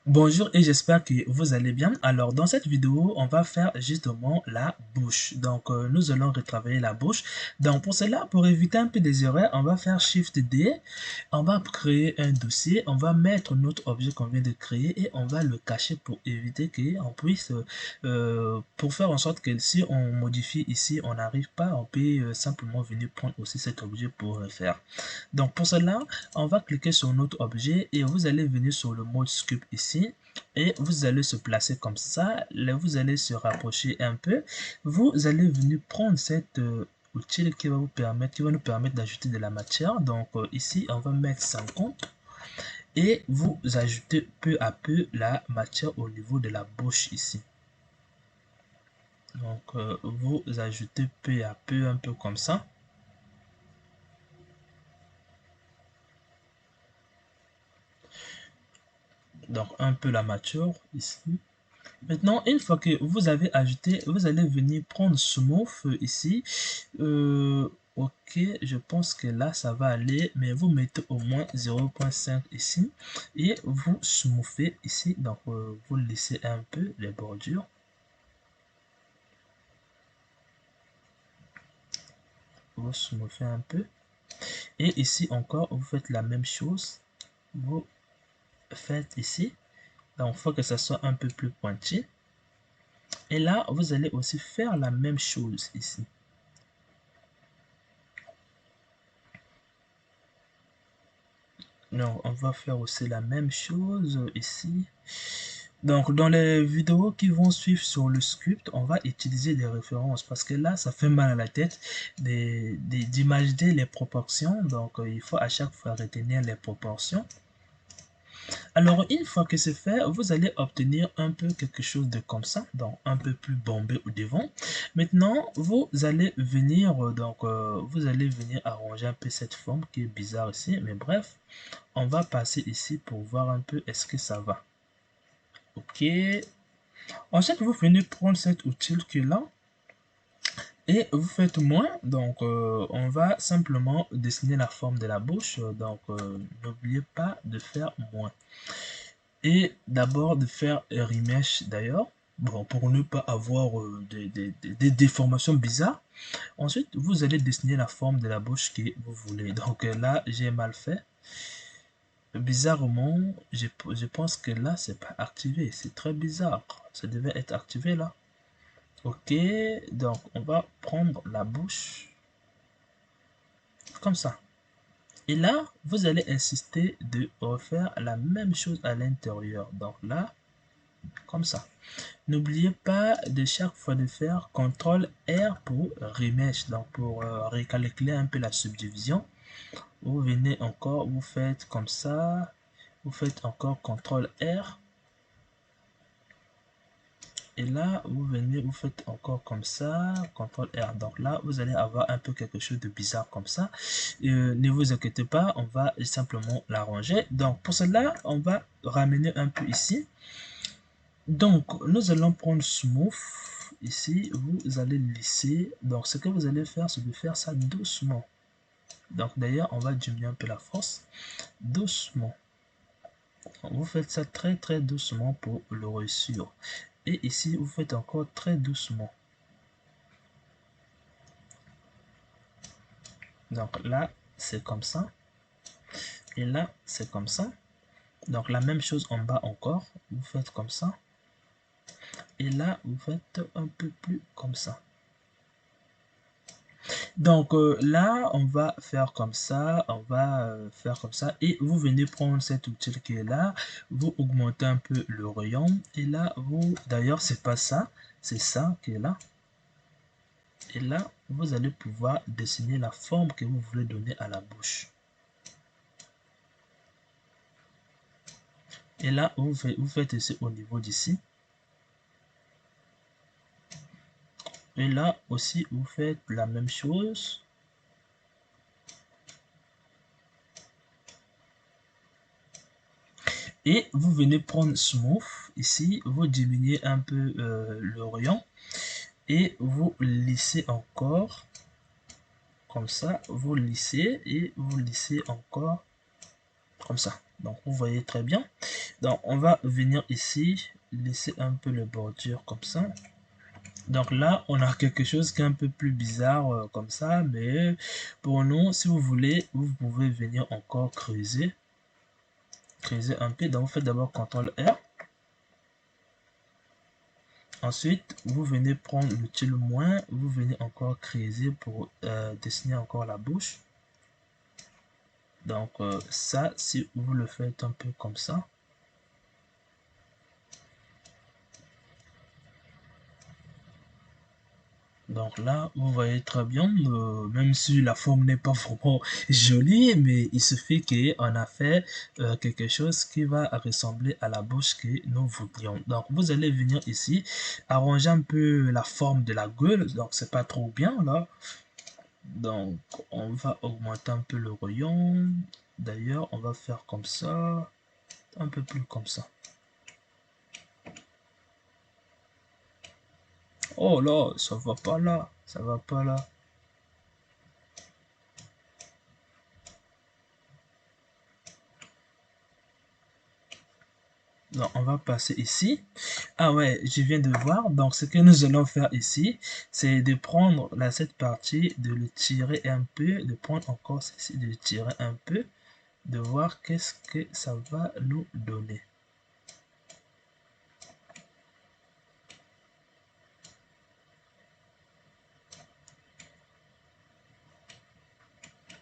Bonjour et j'espère que vous allez bien. Alors dans cette vidéo, on va faire justement la bouche. Donc nous allons retravailler la bouche. Donc pour cela, pour éviter un peu des erreurs, on va faire Shift D. On va créer un dossier. On va mettre notre objet qu'on vient de créer et on va le cacher pour éviter qu'on puisse, pour faire en sorte que si on modifie ici, on n'arrive pas, on peut simplement venir prendre aussi cet objet pour refaire. Donc pour cela, on va cliquer sur notre objet et vous allez venir sur le mode sculpt ici et vous allez se placer comme ça. Là, vous allez se rapprocher un peu. Vous allez venir prendre cette outil qui va vous permettre, qui va nous permettre d'ajouter de la matière. Donc ici, on va mettre 50 et vous ajoutez peu à peu la matière au niveau de la bouche ici. Donc vous ajoutez peu à peu un peu comme ça. Donc un peu la matière ici. Maintenant, une fois que vous avez ajouté, vous allez venir prendre Smooth ici. Ok, je pense que là, ça va aller, mais vous mettez au moins 0.5 ici. Et vous smoothez ici, donc vous laissez un peu les bordures. Vous smoothez un peu. Et ici encore, vous faites la même chose. Vous faites ici. Donc, il faut que ça soit un peu plus pointu. Et là, vous allez aussi faire la même chose ici. Donc, on va faire aussi la même chose ici. Donc, dans les vidéos qui vont suivre sur le script, on va utiliser des références parce que là, ça fait mal à la tête d'imaginer les proportions. Donc, il faut à chaque fois retenir les proportions. Alors, une fois que c'est fait, vous allez obtenir un peu quelque chose de comme ça, donc un peu plus bombé au devant. Maintenant, vous allez venir, vous allez venir arranger un peu cette forme qui est bizarre ici, mais bref, on va passer ici pour voir un peu est-ce que ça va. Ok. Ensuite, vous venez prendre cet outil qui est là et vous faites moins. Donc, on va simplement dessiner la forme de la bouche. Donc, n'oubliez pas de faire moins. Et d'abord de faire remesh d'ailleurs. Bon, pour ne pas avoir des déformations bizarres. Ensuite, vous allez dessiner la forme de la bouche que vous voulez. Donc là, j'ai mal fait. Bizarrement, je pense que là, c'est pas activé. C'est très bizarre. Ça devait être activé là. Ok, donc on va prendre la bouche comme ça. Et là, vous allez insister de refaire la même chose à l'intérieur. Donc là, comme ça. N'oubliez pas de chaque fois de faire CTRL R pour remesh, donc pour recalculer un peu la subdivision. Vous venez encore, vous faites comme ça, vous faites encore CTRL R. Et là, vous venez, vous faites encore comme ça, CTRL R. Donc là, vous allez avoir un peu quelque chose de bizarre comme ça. Ne vous inquiétez pas, on va simplement l'arranger. Donc pour cela, on va ramener un peu ici. Donc, nous allons prendre Smooth. Ici, vous allez lisser. Donc, ce que vous allez faire, c'est de faire ça doucement. Donc, d'ailleurs, on va diminuer un peu la force. Doucement. Vous faites ça très très doucement pour le réussir. Et ici, vous faites encore très doucement. Donc là, c'est comme ça. Et là, c'est comme ça. Donc la même chose en bas encore. Vous faites comme ça. Et là, vous faites un peu plus comme ça. Donc là, on va faire comme ça, on va faire comme ça. Et vous venez prendre cet outil qui est là, vous augmentez un peu le rayon. Et là, vous, d'ailleurs, c'est pas ça, c'est ça qui est là. Et là, vous allez pouvoir dessiner la forme que vous voulez donner à la bouche. Et là, vous faites ici au niveau d'ici. Et là aussi, vous faites la même chose. Et vous venez prendre Smooth. Ici, vous diminuez un peu le rayon. Et vous lissez encore. Comme ça, vous lissez et vous lissez encore. Comme ça. Donc vous voyez très bien. Donc on va venir ici, laisser un peu le bordure comme ça. Donc là, on a quelque chose qui est un peu plus bizarre comme ça, mais pour nous, si vous voulez, vous pouvez venir encore creuser un peu. Donc vous faites d'abord CTRL R. Ensuite, vous venez prendre le moins, vous venez encore creuser pour dessiner encore la bouche. Donc ça, si vous le faites un peu comme ça. Donc là, vous voyez très bien, même si la forme n'est pas vraiment jolie, mais il suffit qu'on a fait quelque chose qui va ressembler à la bouche que nous voulions. Donc vous allez venir ici, arranger un peu la forme de la gueule, donc c'est pas trop bien là. Donc on va augmenter un peu le rayon. D'ailleurs, on va faire comme ça, un peu plus comme ça. Oh là, ça va pas là, ça va pas là. Donc, on va passer ici. Ah ouais, je viens de voir. Donc, ce que nous allons faire ici, c'est de prendre cette partie, de le tirer un peu, de prendre encore ceci, de le tirer un peu, de voir qu'est-ce que ça va nous donner.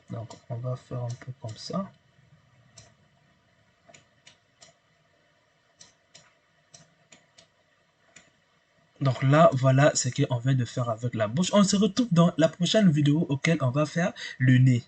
Donc, on va faire un peu comme ça. Donc là, voilà ce qu'on vient de faire avec la bouche. On se retrouve dans la prochaine vidéo auquel on va faire le nez.